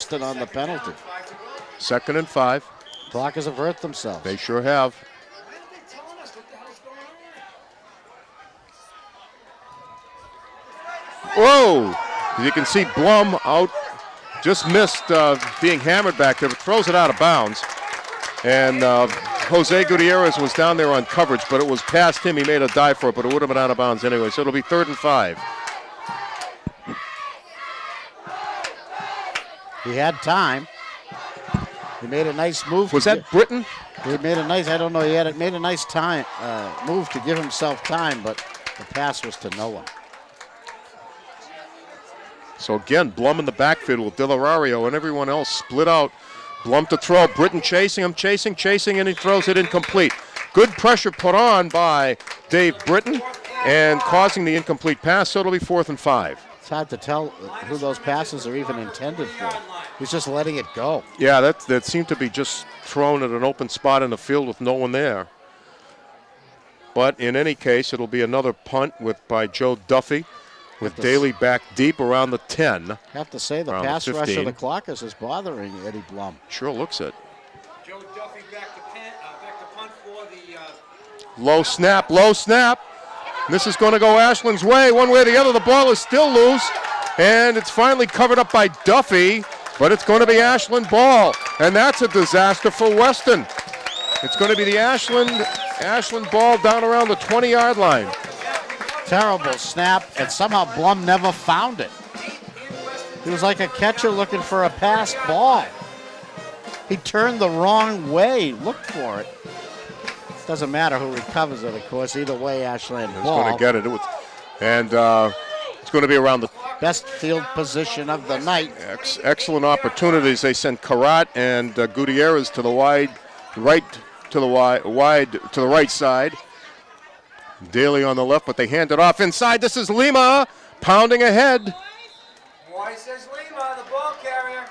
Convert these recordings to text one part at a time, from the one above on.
Weston on the penalty. 2nd and 5. Clockers have hurt themselves. They sure have. Whoa! As you can see, Blum out, just missed being hammered back there, but throws it out of bounds. And Jose Gutierrez was down there on coverage, but it was past him. He made a dive for it, but it would have been out of bounds anyway. So it'll be 3rd and 5. He had time. He made a nice move. Was that Britton? He made a nice, I don't know, made a nice time move to give himself time, but the pass was to no one. So again, Blum in the backfield with Delario and everyone else split out. Blum to throw. Britton chasing him, chasing, and he throws it incomplete. Good pressure put on by Dave Britton and causing the incomplete pass, so it'll be 4th and 5. It's hard to tell who those passes are even intended for. He's just letting it go. Yeah, that seemed to be just thrown at an open spot in the field with no one there. But in any case, it'll be another punt by Joe Duffy, with Daly back deep around the 10. I have to say, the pass rush of the Clockers is bothering Eddie Blum. Sure looks it. Joe Duffy back to punt for the... Low snap. This is going to go Ashland's way. One way or the other, the ball is still loose. And it's finally covered up by Duffy, but it's going to be Ashland ball. And that's a disaster for Weston. It's going to be the Ashland ball down around the 20-yard line. Terrible snap, and somehow Blum never found it. He was like a catcher looking for a passed ball. He turned the wrong way, looked for it. Doesn't matter who recovers it, of course. Either way, Ashland ball. He's going to get it. It's going to be around the best field position of the night. Excellent opportunities. They sent Karat and Gutierrez to the right side. Daly on the left, but they hand it off inside. This is Lima pounding ahead. Boy, says Lima, the ball carrier.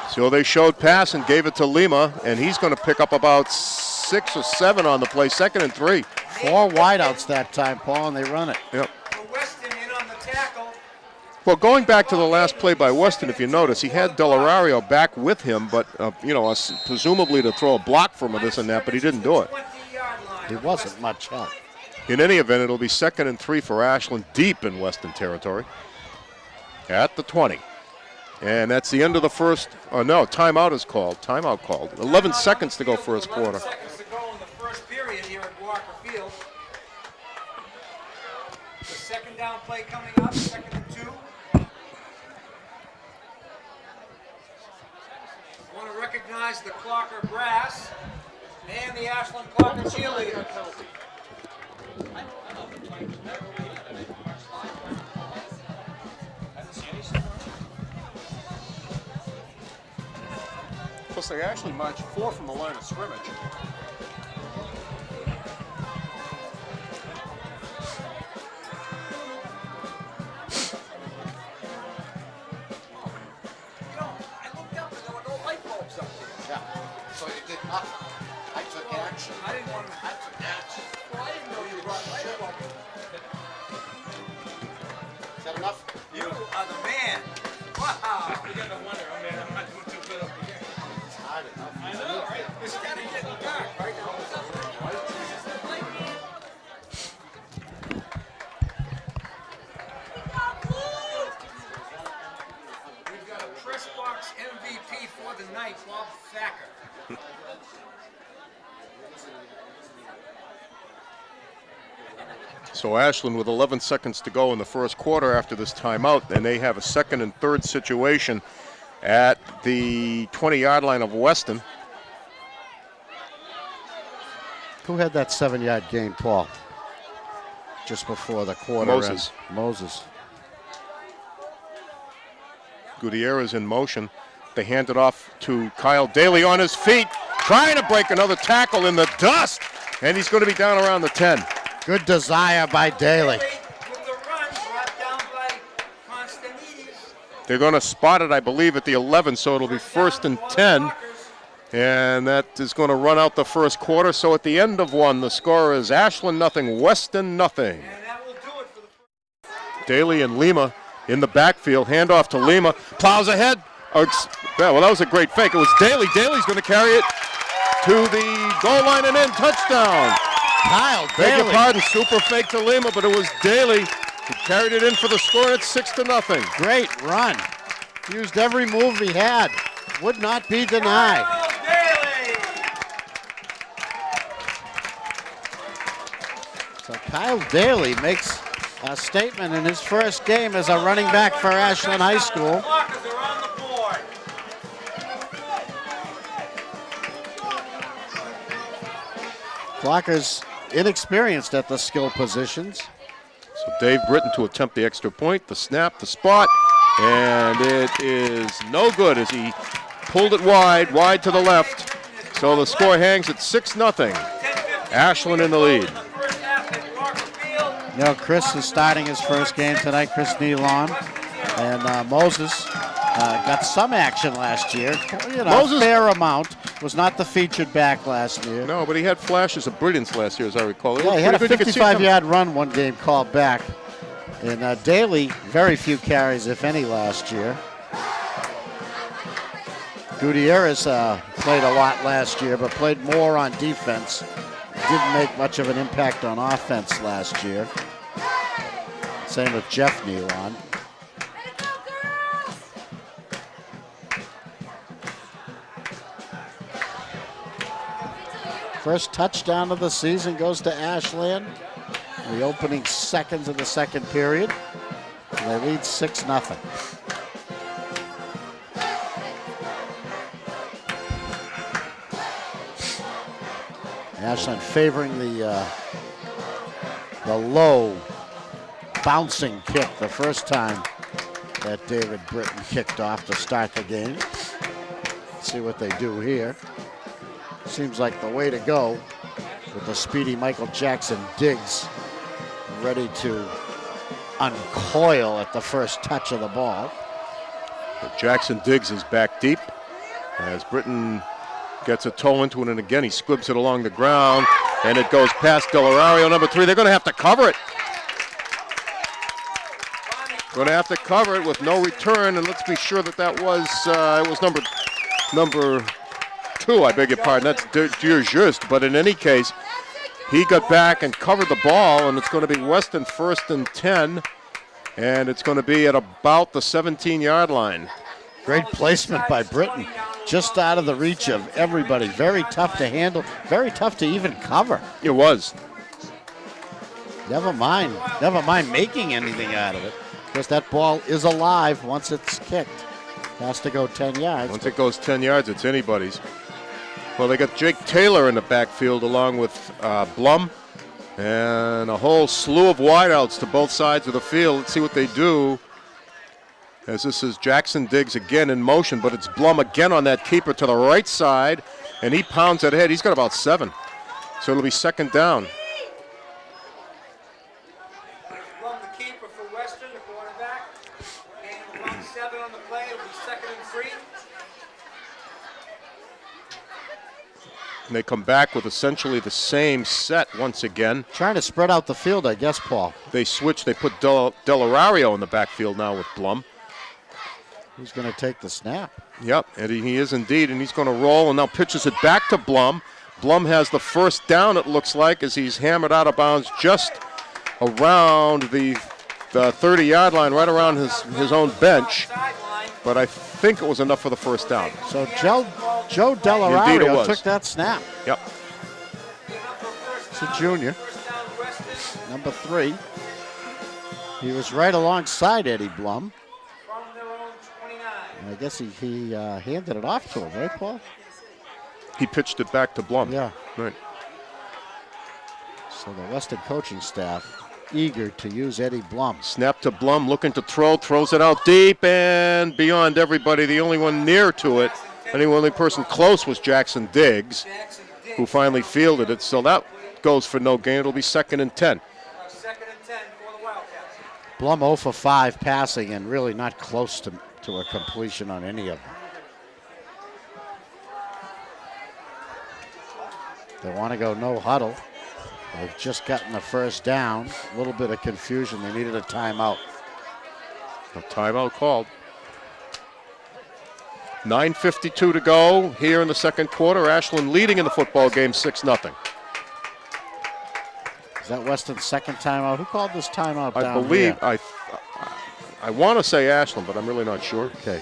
So they showed pass and gave it to Lima, and he's going to pick up about 6 or 7 on the play. 2nd and 3. 4 wideouts that time, Paul, and they run it. Yep. Weston in on the tackle. Well, going back to the last play by Weston, if you notice, he had Delario back with him, but presumably to throw a block from this and that, but he didn't do it. He wasn't much help. In any event, it'll be 2nd and 3 for Ashland, deep in Weston territory at the 20. And that's the end of the first. Oh, no, timeout is called. Timeout called. 11 seconds to go first quarter. 11 seconds to go in the first period here at Walker Field. The second down play coming up, 2nd and 2. I want to recognize the Clocker brass and the Ashland Clocker cheerleaders. Plus, they actually marched 4 from the line of scrimmage. I looked up and there were no light bulbs up there. Yeah. So you did nothing. I took action. I didn't want to. I took action. Well, I didn't know you brought light bulbs. Is that enough? You are the man. Wow. You got to wonder, I'm not doing too good up here. It's hard enough. I know, right? It's kind of getting dark right now. We've got a press box MVP for the night, Bob Thacker. So Ashland with 11 seconds to go in the first quarter after this timeout, and they have a 2nd and 3rd situation at the 20-yard line of Weston. Who had that 7-yard gain, Paul? Just before the quarter. Moses. Moses. Gutierrez in motion. They hand it off to Kyle Daly on his feet, trying to break another tackle in the dust, and he's going to be down around the 10. Good desire by Daly. With the run brought down by Constantinides. They're going to spot it, I believe, at the 11, so it'll be 1st and 10. And that is going to run out the first quarter. So at the end of one, the score is Ashland nothing, Weston nothing. And that will do it for the Daly and Lima in the backfield. Handoff to Lima. Plows ahead. Well, that was a great fake. It was Daly. Daly's going to carry it to the goal line and in. Touchdown. Kyle Beg your Daly. pardon, super fake to Lima, but it was Daly who carried it in for the score, and it's 6-0. Great run. Used every move he had. Would not be denied. So Kyle Daly makes a statement in his first game as a running back for Ashland High School. Clockers are on the board. Clocker's inexperienced at the skill positions. So Dave Britton to attempt the extra point, the snap, the spot, and it is no good as he pulled it wide to the left. So the score hangs at 6-0. Ashland in the lead. You know, Chris is starting his first game tonight, Chris Nealon. And Moses got some action last year. You know, Moses, fair amount. Was not the featured back last year. No, but he had flashes of brilliance last year, as I recall. Yeah, he had a 55-yard run one game called back. And Daly, very few carries, if any, last year. Gutierrez played a lot last year, but played more on defense. Didn't make much of an impact on offense last year. Same with Jeff Nealon. First touchdown of the season goes to Ashland. The opening seconds of the second period. And they lead 6-0. Ashland favoring the low bouncing kick the first time that David Britton kicked off to start the game. Let's see what they do here. Seems like the way to go with the speedy Michael Jackson Diggs ready to uncoil at the first touch of the ball. But Jackson Diggs is back deep as Britton gets a toe into it, and again he squibs it along the ground, and it goes past Delario, number 3. They're going to have to cover it. Going to have to cover it with no return, and let's be sure that that was it was number 2, I beg your pardon. That's Just, but in any case, he got back and covered the ball, and it's going to be Weston 1st and 10, and it's going to be at about the 17-yard line. Great placement by Britton, just out of the reach of everybody. Very tough to handle, very tough to even cover. It was. Never mind making anything out of it, because that ball is alive once it's kicked. Has to go 10 yards. Once it goes 10 yards, it's anybody's. Well, they got Jake Taylor in the backfield along with Blum and a whole slew of wideouts to both sides of the field. Let's see what they do. As this is Jackson Diggs again in motion, but it's Blum again on that keeper to the right side, and he pounds it ahead. He's got about 7. So it'll be 2nd down. Blum, the keeper for Weston, the quarterback. And about 7 on the play. It'll be 2nd and 3. And they come back with essentially the same set once again. Trying to spread out the field, I guess, Paul. They switch. They put Delario in the backfield now with Blum. Who's going to take the snap? Yep, and he is indeed, and he's going to roll and now pitches it back to Blum. Blum has the first down, it looks like, as he's hammered out of bounds just around the 30-yard line, right around his own bench. But I think it was enough for the first down. So Joe Delario took that snap. Yep. It's a junior, number 3. He was right alongside Eddie Blum. I guess he handed it off to him, right, Paul? He pitched it back to Blum. Yeah. Right. So the Weston coaching staff eager to use Eddie Blum. Snap to Blum, looking to throw, throws it out deep and beyond everybody. The only one near to it, the only person close was Jackson Diggs, who finally fielded it. So that goes for no gain. It'll be 2nd and 10. 2nd and 10 for the Wildcats. Blum 0 for 5 passing and really not close to a completion on any of them. They want to go no huddle. They've just gotten the first down. A little bit of confusion. They needed a timeout. A timeout called. 9:52 to go here in the second quarter. Ashland leading in the football game 6-0. Is that Weston's second timeout? Who called this timeout I down believe, here? I want to say Ashland, but I'm really not sure. Okay.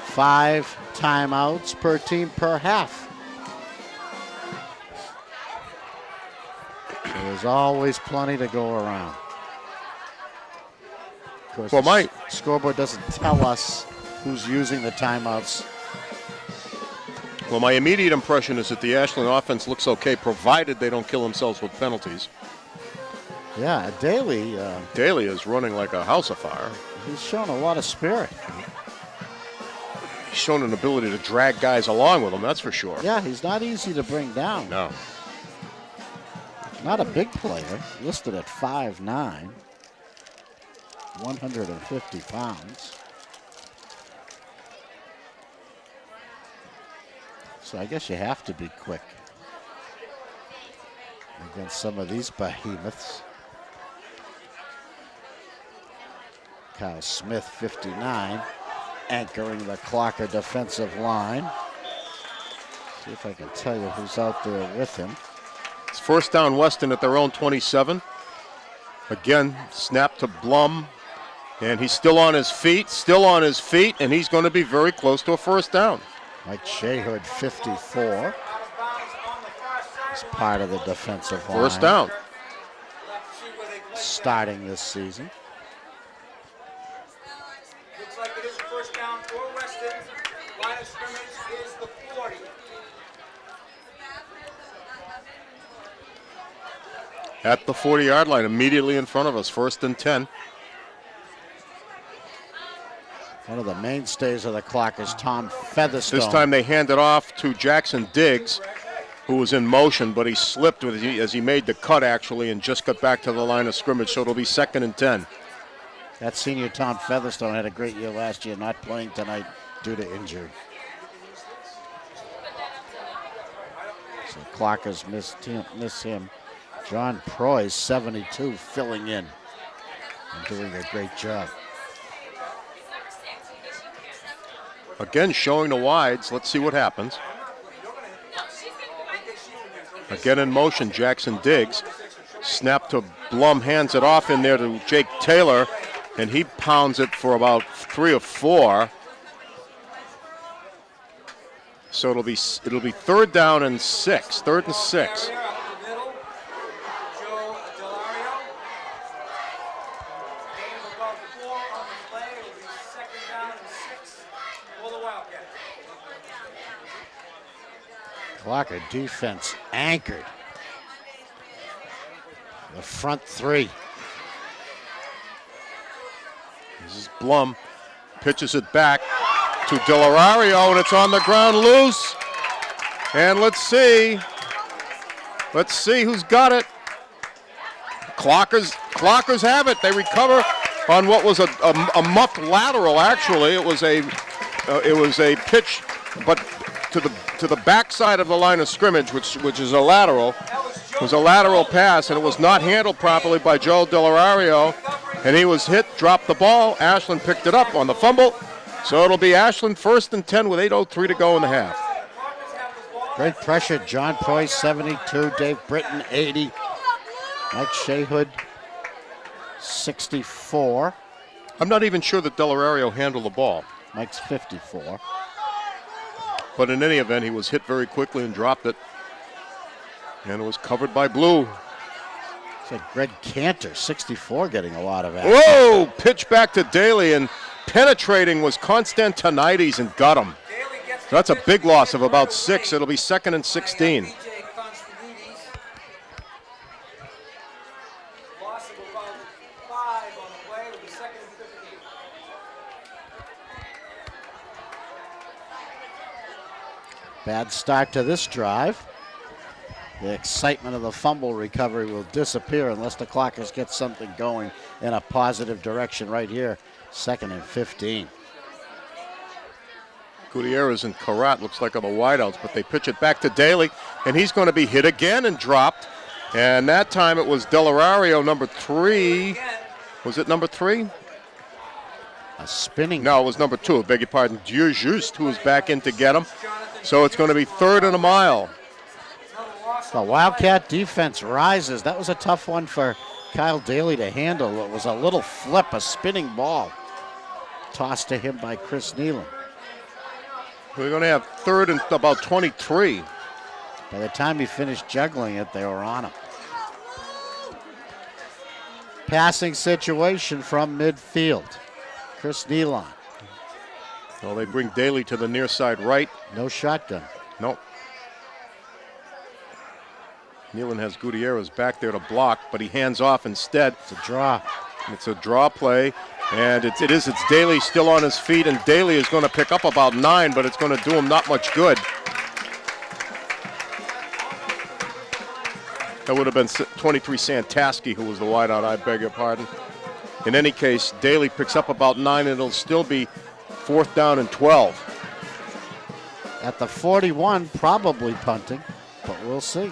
5 timeouts per team per half. So there's always plenty to go around. Of course, Well, the scoreboard doesn't tell us who's using the timeouts. Well, my immediate impression is that the Ashland offense looks okay, provided they don't kill themselves with penalties. Yeah, Daly. Daly is running like a house afire. He's shown a lot of spirit. He's shown an ability to drag guys along with him, that's for sure. Yeah, he's not easy to bring down. No. Not a big player, listed at 5'9", 150 pounds. So I guess you have to be quick against some of these behemoths. Kyle Smith, 59, anchoring the Clocker defensive line. See if I can tell you who's out there with him. It's first down Weston at their own 27. Again, snap to Blum. And he's still on his feet, and he's going to be very close to a first down. Mike Shayhood, 54, is part of the defensive line. First down. Starting this season. Looks like it is a first down for Weston. Line of scrimmage is the 40. At the 40-yard line, immediately in front of us, 1st and 10. One of the mainstays of the clock is Tom Featherstone. This time they hand it off to Jackson Diggs, who was in motion, but he slipped as he made the cut, actually, and just got back to the line of scrimmage, so it'll be 2nd and 10. That senior Tom Featherstone had a great year last year, not playing tonight due to injury. So Clockers miss him. John Proy's 72, filling in and doing a great job. Again, showing the wides. Let's see what happens. Again in motion, Jackson Diggs. Snap to Blum, hands it off in there to Jake Taylor, and he pounds it for about 3 or 4. So it'll be 3rd down and 6. 3rd and 6. Clocker defense anchored. The front 3. This is Blum. Pitches it back to Delario, and it's on the ground loose. And let's see who's got it. Clockers have it. They recover on what was a muffed lateral. Actually, it was a pitch, but to the backside of the line of scrimmage, which is a lateral. It was a lateral pass, and it was not handled properly by Joe Delario, and he was hit, dropped the ball. Ashland picked it up on the fumble, so it'll be Ashland 1st and 10 with 8:03 to go in the half. Great pressure. John Proy, 72. Dave Britton, 80. Mike Shayhood, 64. I'm not even sure that Delario handled the ball. Mike's 54. But in any event, he was hit very quickly and dropped it. And it was covered by blue. It's like Greg Cantor, 64, getting a lot of action. Whoa! Pitch back to Daly, and penetrating was Constantinides and got him. That's a big loss of about 6. It'll be 2nd and 16. Bad start to this drive. The excitement of the fumble recovery will disappear unless the Clockers get something going in a positive direction right here. 2nd and 15. Gutierrez and Karat looks like on the wideouts, but they pitch it back to Daly, and he's going to be hit again and dropped. And that time it was Delario, number 3. Was it number 3? A spinning. No, it was number 2. Beg your pardon. Just who was back in to get him. So it's going to be 3rd and a mile. The Wildcat defense rises. That was a tough one for Kyle Daly to handle. It was a little flip, a spinning ball tossed to him by Chris Nealon. We're going to have 3rd and about 23. By the time he finished juggling it, they were on him. Passing situation from midfield. Chris Nealon. Well, they bring Daly to the near side right. No shotgun. Nope. Nealon has Gutierrez back there to block, but he hands off instead. It's a draw. It's a draw play, and it's Daly still on his feet, and Daly is going to pick up about 9, but it's going to do him not much good. That would have been 23 Santaski, who was the wideout, I beg your pardon. In any case, Daly picks up about 9, and it'll still be 4th down and 12. At the 41, probably punting, but we'll see.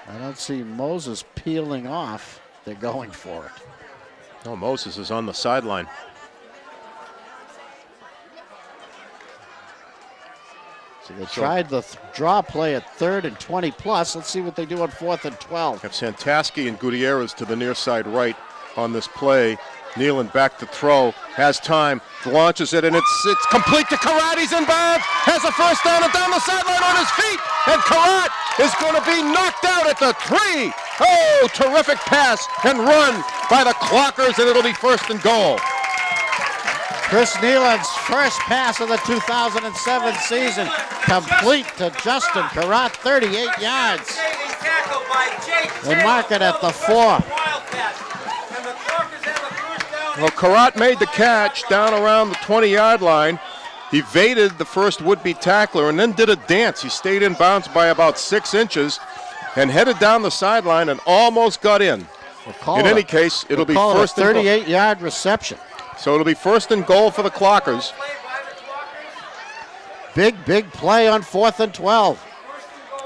I don't see Moses peeling off. They're going for it. No, Moses is on the sideline. So they tried the draw play at 3rd and 20 plus. Let's see what they do on 4th and 12. Have Santaski and Gutierrez to the near side right on this play. Nealon back to throw, has time, launches it, and it's complete to Karat. He's in bounds, has a first down and down the sideline on his feet, and Karat is going to be knocked out at the 3. Oh, terrific pass and run by the Clockers, and it'll be 1st and goal. Chris Nealon's first pass of the 2007 season, complete to Justin Karat, 38 yards. They mark it at the 4. Well, Karat made the catch down around the 20-yard line. He evaded the first would-be tackler and then did a dance. He stayed in bounds by about 6 inches and headed down the sideline and almost got in. In any case, it'll be 1st and goal. 38-yard reception. So it'll be 1st and goal for the Clockers. Big play on 4th and 12.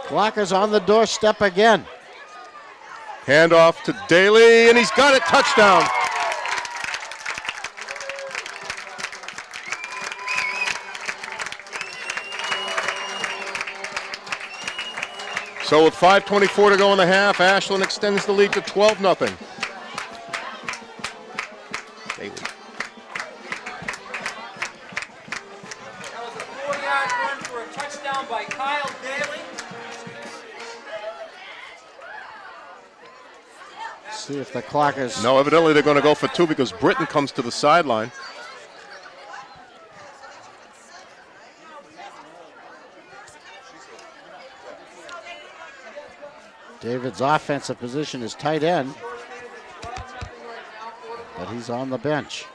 Clockers on the doorstep again. Handoff to Daly, and he's got it. Touchdown. So with 5:24 to go in the half, Ashland extends the lead to 12-0. Daly. That was a 4-yard run for a touchdown by Kyle Daly. See if the Clockers. No, evidently they're going to go for 2 because Britton comes to the sideline. David's offensive position is tight end, but he's on the bench.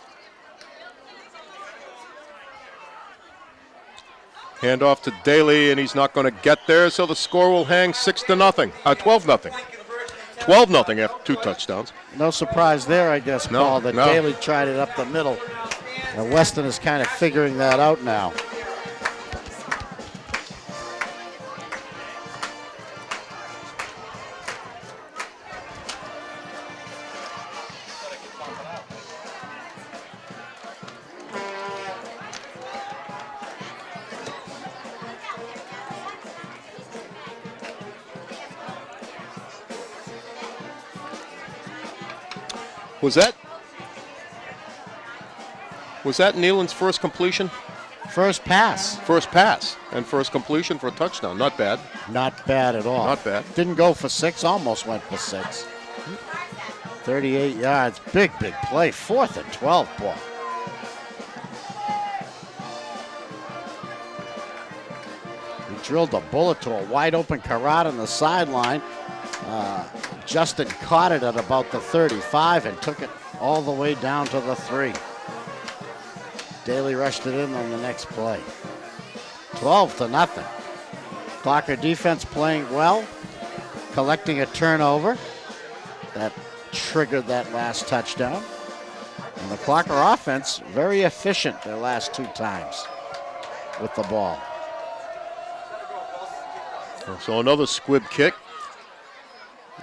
Handoff to Daly, and he's not going to get there, so the score will hang 12-0. 12-0 after 2 touchdowns. No surprise there, I guess, No, Paul, that no. Daly tried it up the middle. And Weston is kind of figuring that out now. Was that Nealon's first completion? First pass. First pass and first completion for a touchdown. Not bad. Not bad at all. Not bad. Didn't go for 6, almost went for 6. 38 yards. Big play. 4th and 12, Paul. He drilled a bullet to a wide open Karat on the sideline. Justin caught it at about the 35 and took it all the way down to the 3. Daly rushed it in on the next play. 12-0. Clocker defense playing well, collecting a turnover that triggered that last touchdown. And the Clocker offense very efficient their last 2 times with the ball. So another squib kick.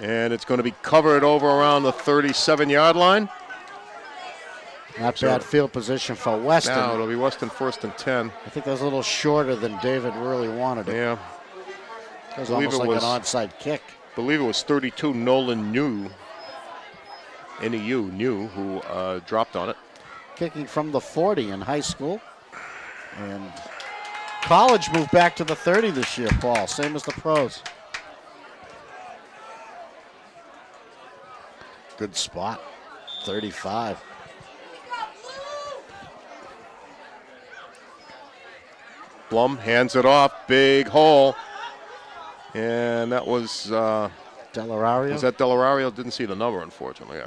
And it's going to be covered over around the 37-yard line. Not bad field position for Weston. Now it'll be Weston 1st and 10. I think that was a little shorter than David really wanted it. Yeah. It was almost like an onside kick. I believe it was 32 Nolan New, New, who dropped on it. Kicking from the 40 in high school. And college moved back to the 30 this year, Paul, same as the pros. Good spot, 35. Blum hands it off, big hole. And that was... Delario? Was that Delario? Didn't see the number, unfortunately.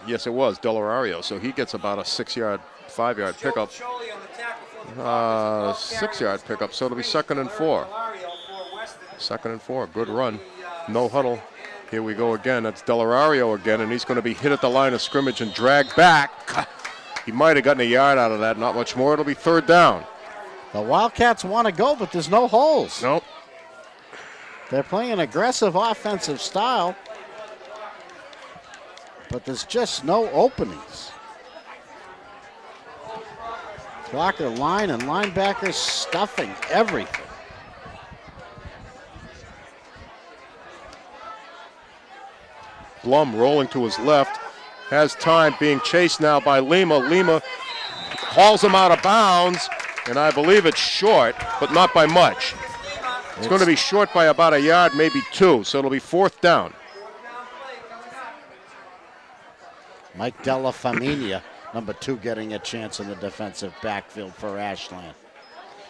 Yes, it was Delario. So he gets about a 6-yard, 5-yard pickup. 6-yard pickup. So it'll be 2nd and 4. 2nd and 4. Good run. No huddle. Here we go again. That's Delario again, and he's going to be hit at the line of scrimmage and dragged back. He might have gotten a yard out of that. Not much more. It'll be 3rd down. The Wildcats want to go, but there's no holes. Nope. They're playing an aggressive offensive style, but there's just no openings. Walker line and linebackers stuffing everything. Blum rolling to his left, has time, being chased now by Lima. Lima hauls him out of bounds, and I believe it's short, but not by much. It's going to be short by about a yard, maybe 2, so it'll be 4th down. Mike Della Famiglia, number 2, getting a chance in the defensive backfield for Ashland.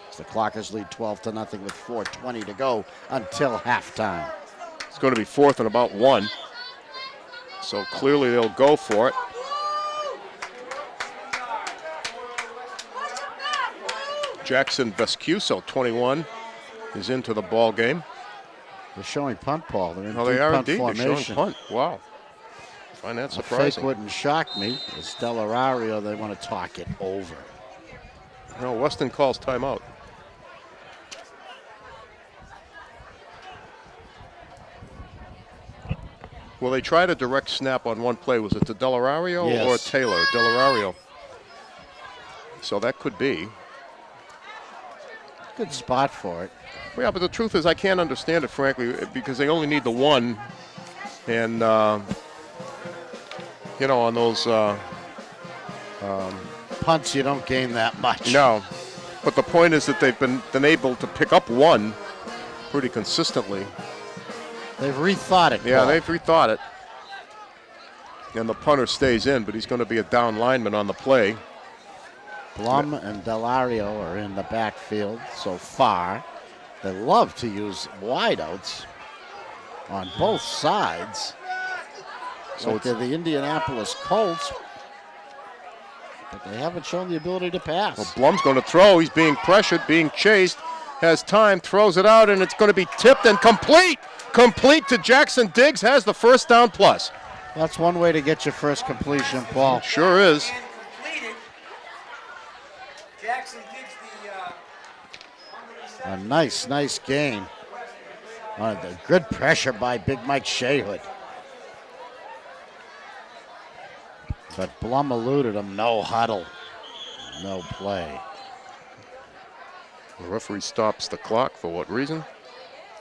As the Clockers lead 12-0 with 4:20 to go until halftime. It's going to be 4th and about 1. So clearly they'll go for it. Jackson Vescuso, 21, is into the ball game. They're showing punt, Paul. They're in Oh, they are punt indeed. formation. They're showing punt. Wow. I find that A surprising. fake wouldn't shock me. It's Delario. They want to talk it over. No, Weston calls timeout. Well, they tried a direct snap on one play. Was it to Delario or Taylor? Delario. So that could be. Good spot for it. Yeah, but the truth is I can't understand it, frankly, because they only need the one. And, you know, on those... punts, you don't gain that much. No. But the point is that they've been able to pick up one pretty consistently. They've rethought it. Yeah, Paul. they've rethought it. And the punter stays in, but he's going to be a down lineman on the play. Blum and Delario are in the backfield so far. They love to use wideouts on both sides. So they're the Indianapolis Colts, but they haven't shown the ability to pass. Well, Blum's going to throw. He's being pressured, being chased, has time, throws it out, and it's going to be tipped and complete. Complete to Jackson Diggs, has the 1st down plus. That's one way to get your first completion, Paul. Sure is. And completed. Jackson Diggs the A nice gain. The good pressure by Big Mike Shayhood. But Blum eluded him. No huddle. No play. The referee stops the clock for what reason?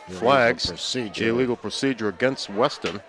Illegal Flags. procedure. Illegal procedure against Weston.